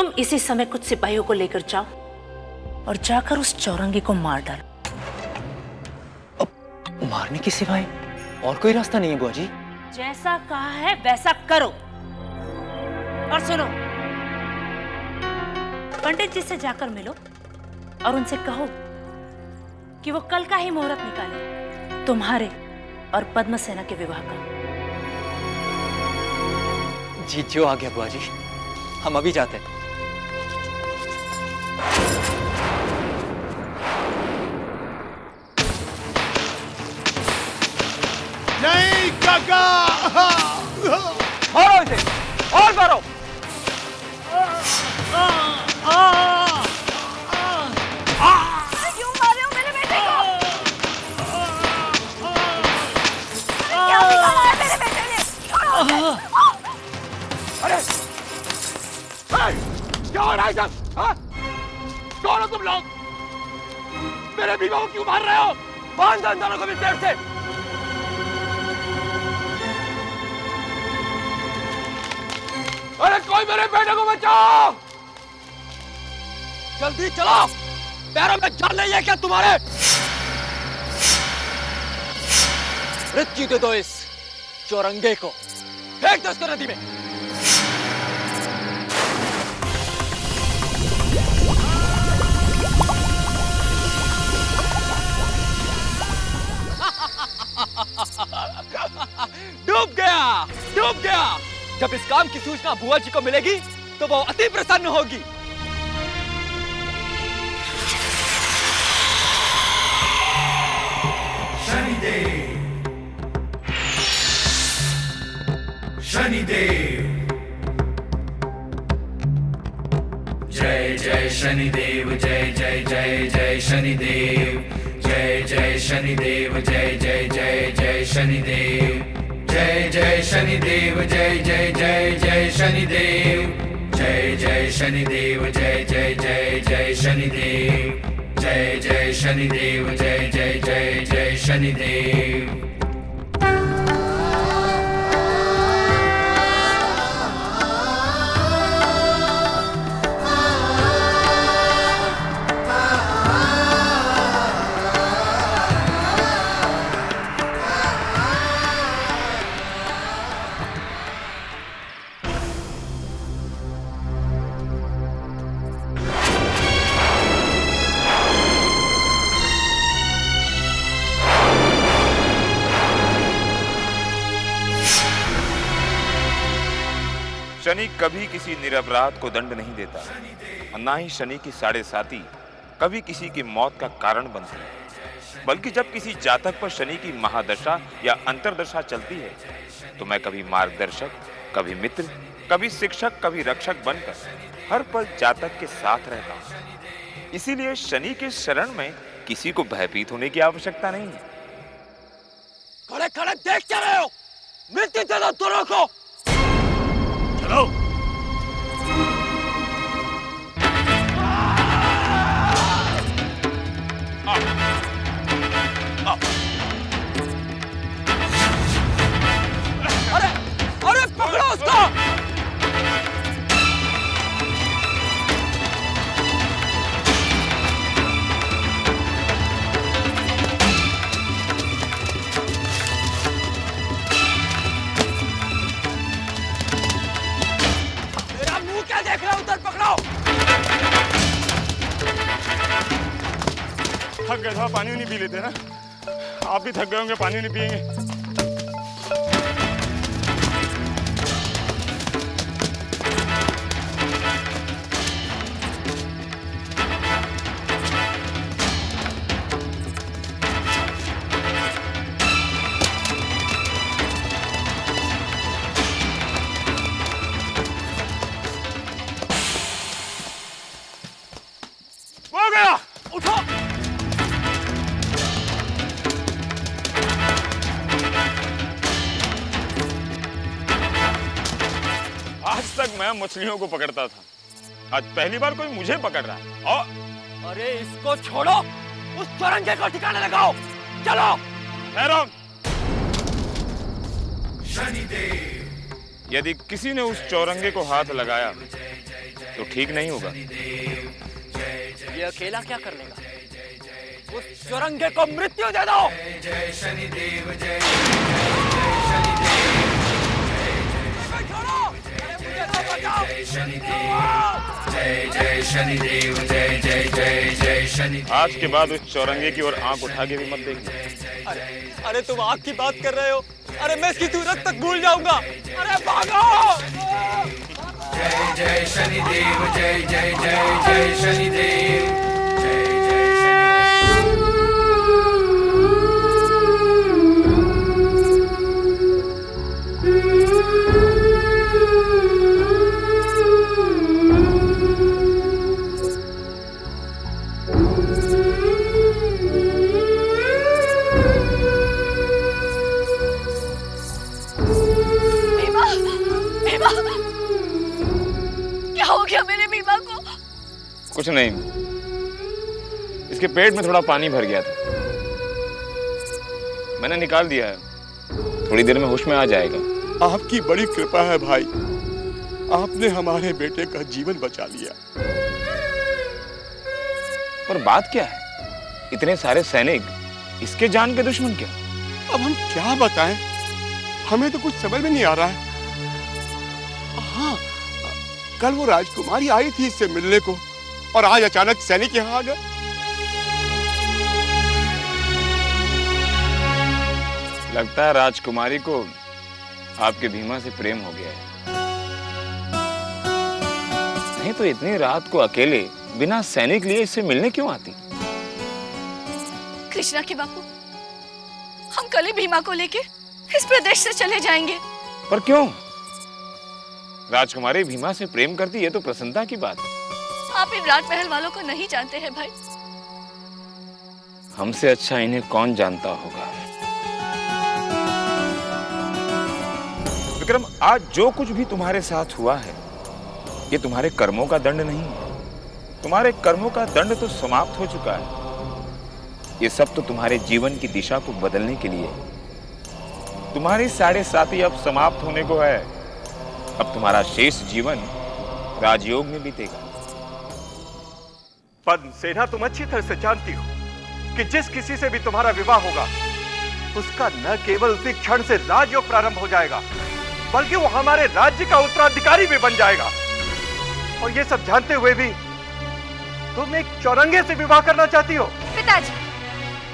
तुम इसी समय कुछ सिपाहियों को लेकर जाओ और जाकर उस चौरंगी को मार डालो। मारने के सिवाय और कोई रास्ता नहीं है बुआ जी? जैसा कहा है वैसा करो। और सुनो, पंडित जी से जाकर मिलो और उनसे कहो कि वो कल का ही मुहूर्त निकाले तुम्हारे और पद्मसेना के विवाह का। जी जो आ गया बुआ जी, हम अभी जाते हैं। नहीं काका, मारो इसे और मारो। क्यों मार रहे हो मेरे बेटे को? क्या बिगाड़ा है मेरे बेटे ने? छोड़ो उसे। अरे क्या हो रहा है सब? हाँ? कौन हो तुम लोग? मेरे बीवा को क्यों मार रहे हो? बांध दो इन दोनों को भी पेड़ से। अरे कोई मेरे बेटे को बचाओ! जल्दी चलो, पैरों में जान नहीं है क्या तुम्हारे? मृत्यु दे दो इस चौरंगे को, फेंक दो इसको नदी में। डूब गया, डूब गया। जब इस काम की सूचना बुआ जी को मिलेगी तो वो अति प्रसन्न होगी। शनिदेव, शनिदेव, जय जय शनिदेव, जय जय जय जय शनिदेव, जय जय शनिदेव, जय जय जय जय शनिदेव, जय जय शनिदेव, जय जय जय जय शनिदेव, जय जय शनिदेव, जय जय जय जय शनिदेव, जय जय शनिदेव, जय जय जय जय शनिदेव। शनि कभी किसी निरपराध को दंड नहीं देता और ना ही शनि की साढ़े साती कभी किसी की मौत का कारण बनती है, बल्कि जब किसी जातक पर शनि की महादशा या अंतरदशा चलती है तो मैं कभी मार्गदर्शक, कभी मित्र, कभी शिक्षक, कभी रक्षक बनकर हर पल जातक के साथ रहता हूँ। इसीलिए शनि के शरण में किसी को भयभीत होने की आवश्यकता नहीं है। खड़े खड़े देख क्या रहे हो? मृत्यु दे दो दोनों को। चलो। अरे अरे पकड़ो उसको। क्या देख रहे हो? उधर पकड़ो। थक गए, थोड़ा पानी नहीं पी लेते ना? आप भी थक गए होंगे, पानी नहीं पिएंगे? हो गया, उठो। आज तक मैं मछलियों को पकड़ता था, आज पहली बार कोई मुझे पकड़ रहा है। और अरे इसको छोड़ो, उस चौरंगे को ठिकाने लगाओ। चलो। ठहरो। शनिदेव, यदि किसी ने उस चौरंगे को हाथ लगाया तो ठीक नहीं होगा। ये अकेला क्या कर लेगा? उस चौरंगे को मृत्यु दे दो। जय शनिदेव जय जय शनिदेव जय जय जय जय शनिदेव। आज के बाद उस चौरंगे की ओर आंख उठा के भी मत देखना। अरे तुम आग की बात कर रहे हो? अरे मैं इसकी सूरत तक भूल जाऊंगा। अरे भागो। जय जय शनिदेव जय जय जय जय शनिदेव जय जय क्या हो गया मेरे बीमा को? कुछ नहीं, इसके पेट में थोड़ा पानी भर गया था, मैंने निकाल दिया है, थोड़ी देर में होश में आ जाएगा। आपकी बड़ी कृपा है भाई, आपने हमारे बेटे का जीवन बचा लिया। पर बात क्या है, इतने सारे सैनिक, इसके जान के दुश्मन क्या? अब हम क्या बताएं, हमें तो कुछ समझ में नहीं आ रहा है। हाँ, कल वो राजकुमारी आई थी इससे मिलने को, और आज अचानक सैनिक यहाँ आ गए। लगता है राजकुमारी को आपके भीमा से प्रेम हो गया है। नहीं तो इतनी रात को अकेले बिना सैनिक लिए इससे मिलने क्यों आती? कृष्णा के बापू, हम कल ही भीमा को लेके इस प्रदेश से चले जाएंगे। पर क्यों? राजकुमारी भीमा से प्रेम करती, ये तो प्रसन्नता की बात है। आप इन राजमहल वालों को नहीं जानते हैं भाई। हमसे अच्छा इन्हें कौन जानता होगा। विक्रम, आज जो कुछ भी तुम्हारे साथ हुआ है, ये तुम्हारे कर्मों का दंड नहीं है। तुम्हारे कर्मों का दंड तो समाप्त हो चुका है। ये सब तो तुम्हारे जीवन की दिशा को बदलने के लिए। तुम्हारी 7.5 अब समाप्त होने को है। अब तुम्हारा शेष जीवन राजयोग में बीतेगा। पद्मसेना, तुम अच्छी तरह से जानती हो कि जिस किसी से भी तुम्हारा विवाह होगा, उसका न केवल उसी क्षण से राजयोग प्रारंभ हो जाएगा, बल्कि वो हमारे राज्य का उत्तराधिकारी भी बन जाएगा। और ये सब जानते हुए भी तुम एक चौरंगे से विवाह करना चाहती हो। पिताजी,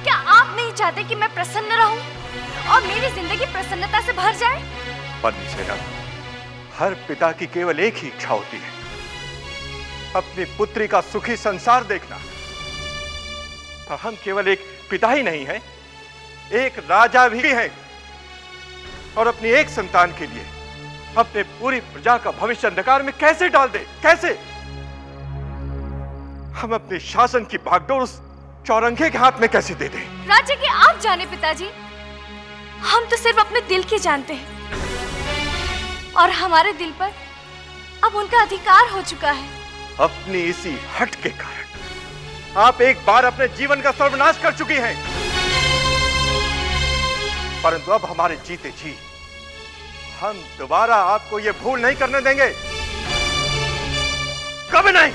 क्या आप नहीं चाहते कि मैं प्रसन्न रहूं और मेरी जिंदगी प्रसन्नता से भर जाए? पद्मसेना, हर पिता की केवल एक ही इच्छा होती है, अपनी पुत्री का सुखी संसार देखना। पर हम केवल एक पिता ही नहीं हैं, एक राजा भी हैं, और अपनी एक संतान के लिए अपने पूरी प्रजा का भविष्य अंधकार में कैसे डाल दे? कैसे? हम अपने शासन की बागडोर उस चौरंगे के हाथ में कैसे दे दें? राज्य के आप जाने पिताजी, हम तो सिर्फ अपने दिल की जानते हैं, और हमारे दिल पर अब उनका अधिकार हो चुका है। अपनी इसी हट के कारण आप एक बार अपने जीवन का सर्वनाश कर चुकी हैं, परंतु अब हमारे जीते जी हम दोबारा आपको यह भूल नहीं करने देंगे, कभी नहीं।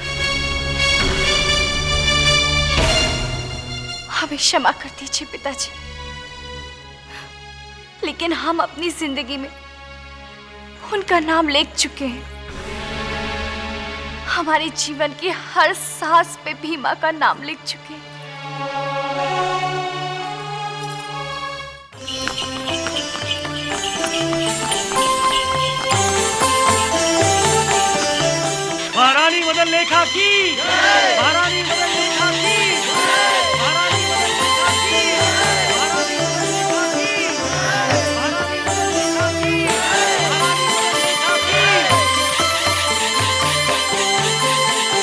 हमें क्षमा कर दीजिए पिताजी, लेकिन हम अपनी जिंदगी में उनका नाम ले चुके हैं। हमारे जीवन की हर सांस पे भीमा का नाम लिख चुके हैं। महारानी मदन लेखा की, महारानी मदन लेखा की, महारानी मदन लेखा की, महारानी मदन लेखा की, महारानी मदन लेखा की, महारानी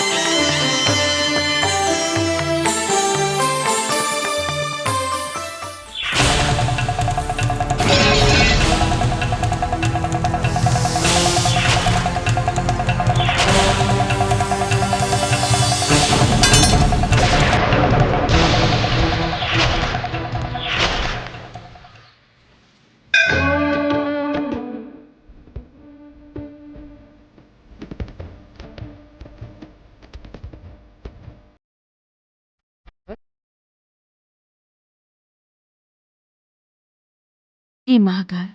मदन लेखा की। हे महाकाल,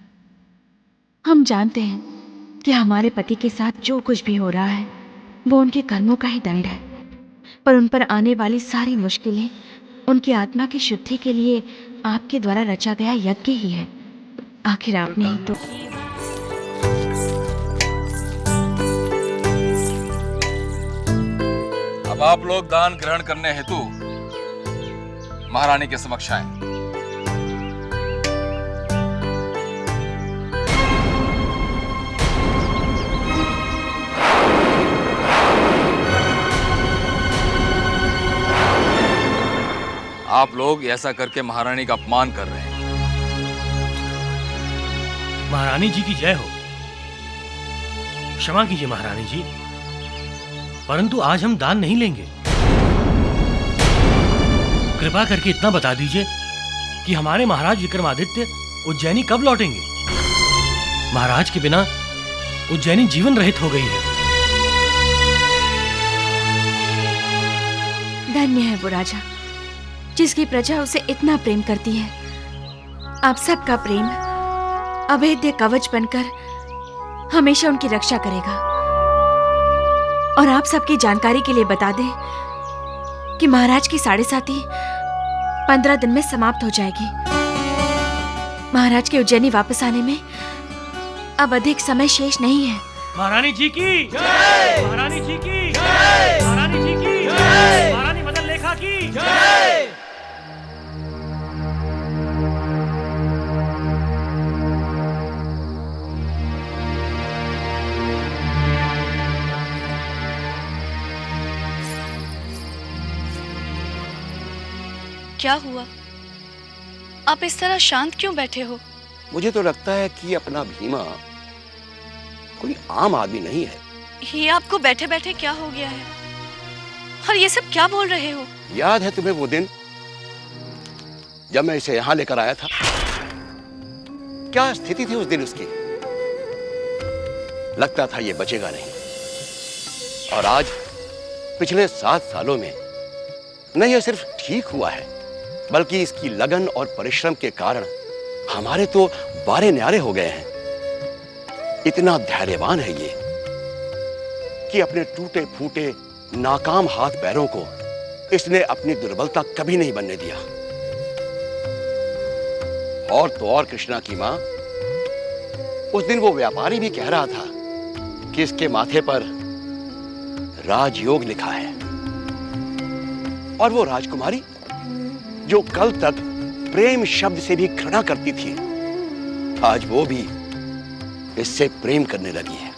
हम जानते हैं कि हमारे पति के साथ जो कुछ भी हो रहा है वो उनके कर्मों का ही दंड है, पर उन पर आने वाली सारी मुश्किलें उनकी आत्मा की शुद्धि के लिए आपके द्वारा रचा गया यज्ञ ही है। आखिर आपने ही तो अब आप लोग दान ग्रहण करने हेतु महारानी के समक्ष आए। आप लोग ऐसा करके महारानी का अपमान कर रहे हैं। महारानी जी की जय हो। क्षमा कीजिए महारानी जी, परंतु आज हम दान नहीं लेंगे। कृपा करके इतना बता दीजिए कि हमारे महाराज विक्रमादित्य उज्जैनी कब लौटेंगे? महाराज के बिना उज्जैनी जीवन रहित हो गई है। धन्य है वो राजा जिसकी प्रजा उसे इतना प्रेम करती है। आप सबका प्रेम अभेद्य कवच बनकर हमेशा उनकी रक्षा करेगा। और आप सबकी जानकारी के लिए बता दें कि महाराज की साढ़े साथी 15 दिन में समाप्त हो जाएगी। महाराज के उज्जैनी वापस आने में अब अधिक समय शेष नहीं है। महारानी जी की जय! महारानी जी की जय! महारानी जी की जय! महारानी मदन लेखा की जय! क्या हुआ? आप इस तरह शांत क्यों बैठे हो? मुझे तो लगता है कि अपना भीमा कोई आम आदमी नहीं है। ये आपको बैठे बैठे क्या हो गया है? और ये सब क्या बोल रहे हो? याद है तुम्हें वो दिन जब मैं इसे यहां लेकर आया था? क्या स्थिति थी उस दिन उसकी? लगता था ये बचेगा नहीं। और आज पिछले 7 सालों में न ये सिर्फ ठीक हुआ है, बल्कि इसकी लगन और परिश्रम के कारण हमारे तो बारे न्यारे हो गए हैं। इतना धैर्यवान है ये कि अपने टूटे फूटे नाकाम हाथ पैरों को इसने अपनी दुर्बलता कभी नहीं बनने दिया। और तो और कृष्णा की मां, उस दिन वो व्यापारी भी कह रहा था कि इसके माथे पर राजयोग लिखा है। और वो राजकुमारी जो कल तक प्रेम शब्द से भी घृणा करती थी, आज वो भी इससे प्रेम करने लगी है।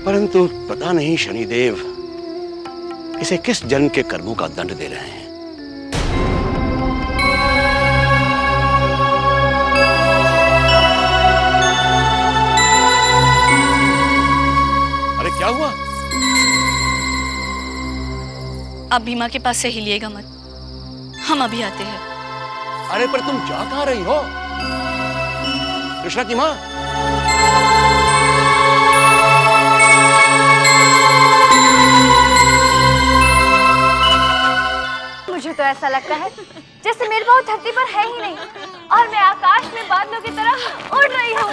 परंतु पता नहीं शनिदेव इसे किस जन्म के कर्मों का दंड दे रहे हैं। अरे क्या हुआ? आप भीमा के पास से हिलिएगा मत, हम अभी आते हैं। अरे पर तुम जा कहां रही हो? कृष्णा की मां, मुझे तो ऐसा लगता है जैसे मेरे पाँव धरती पर है ही नहीं और मैं आकाश में बादलों की तरह उड़ रही हूँ।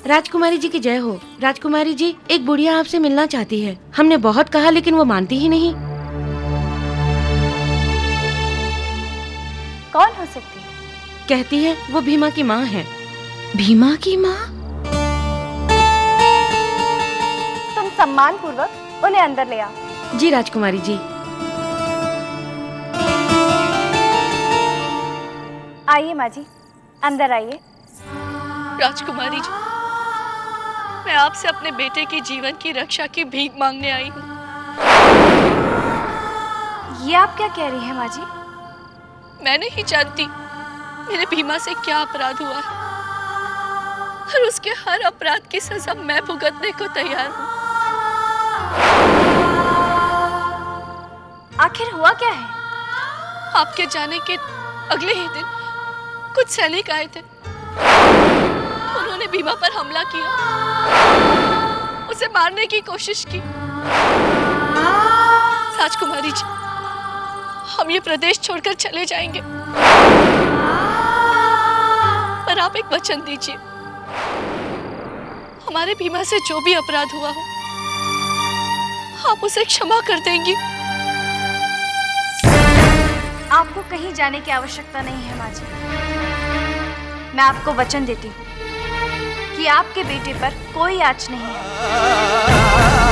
राजकुमारी जी की जय हो। राजकुमारी जी, एक बुढ़िया आपसे मिलना चाहती है। हमने बहुत कहा लेकिन वो मानती ही नहीं। कौन हो सकती है? कहती है वो भीमा की माँ है। भीमा की माँ? तुम सम्मान पूर्वक उन्हें अंदर ले आओ। जी राजकुमारी जी। आइए माँ जी, अंदर आइए। राजकुमारी जी, मैं आपसे अपने बेटे की जीवन की रक्षा की भीख मांगने आई हूँ। ये आप क्या कह रही हैं माँ जी? मैं नहीं जानती मेरे भीमा से क्या अपराध हुआ है और उसके हर अपराध की सजा मैं भुगतने को तैयार हूँ। आखिर हुआ क्या है? आपके जाने के अगले ही दिन कुछ सैनिक आए थे। उन्होंने भीमा पर हमला किया, उसे मारने की कोशिश की। राजकुमारी जी, हम ये प्रदेश छोड़कर चले जाएंगे, पर आप एक वचन दीजिए, हमारे भीमा से जो भी अपराध हुआ हो आप उसे क्षमा कर देंगी। आपको कहीं जाने की आवश्यकता नहीं है माँ जी। मैं आपको वचन देती हूँ कि आपके बेटे पर कोई आँच नहीं है।